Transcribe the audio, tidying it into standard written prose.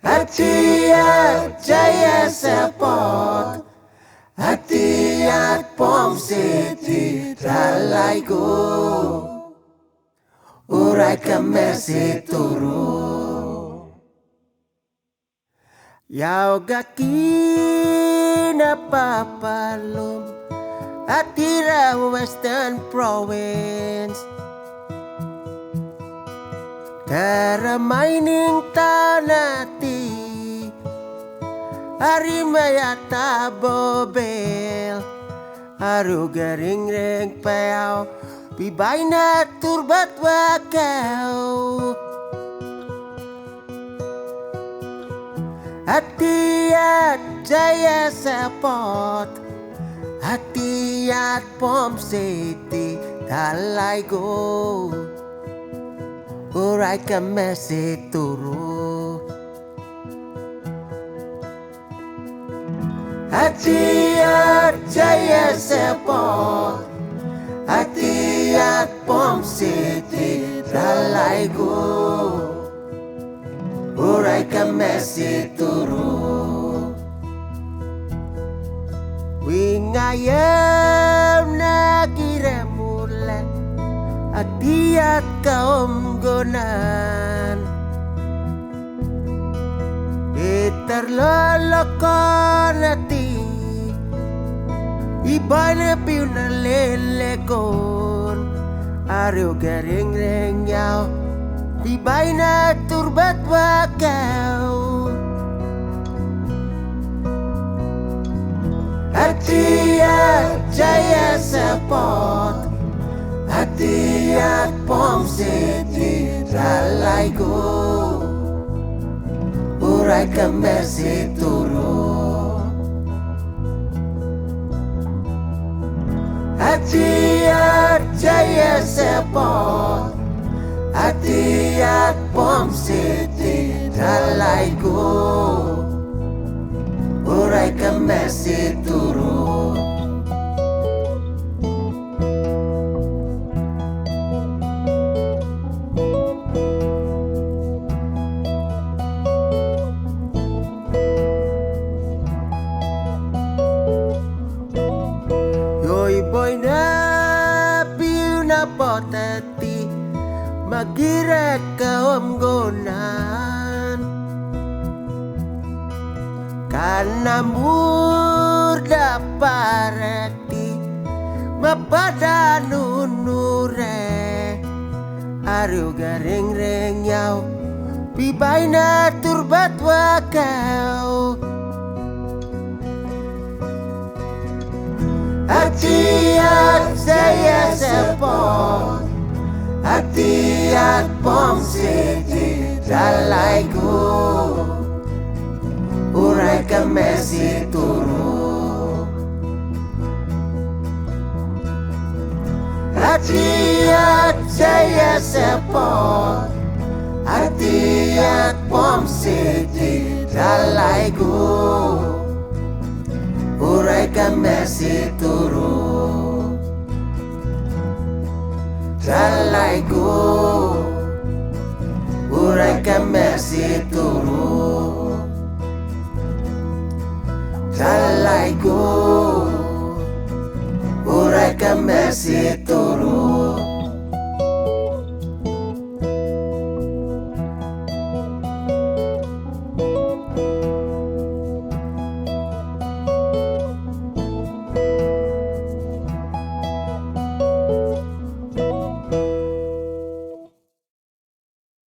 Hatiat Jaya Sepot, hatiat Pom City Dalaiku, urai kemesi turu. Yau gakina papalum, atira Western Province. Kara mining tanati, Arimayata bobel, aru garing reng payau, bibay na turbat wakaw. Hatiat Jaya Sepot, hatiat Pom City Dalaiku, urai kemesi turu. Hatiat Jaya Sepot, hatiat Pom City Dalaiku, urai kemesi turu. Wingayam nagire mulai, hatiat kaum gonan. Terlolokon hati, ibana piu na lelekon, ario garing reng yau, ibay na turbat wakaw. Hatiat Jaya Sepot, hatiat Pom City Dalaiku, urai kemesi turu. Hatiat Jaya Sepot, hatiat Pom City Dalaiku, urai kemesi turu. Boy na piu na potati, magiret kaum gonan. Karena murda pareti, mapada nunure, ario garing reng yau, bibay na turbat wakaw. Hatiat Jaya Sepot, hatiat Pom City Dalaiku, urai kemesi turu. Hatiat Jaya Sepot, hatiat Pom City Dalaiku, urai kemesi turu. Dalaiku, urai kemesi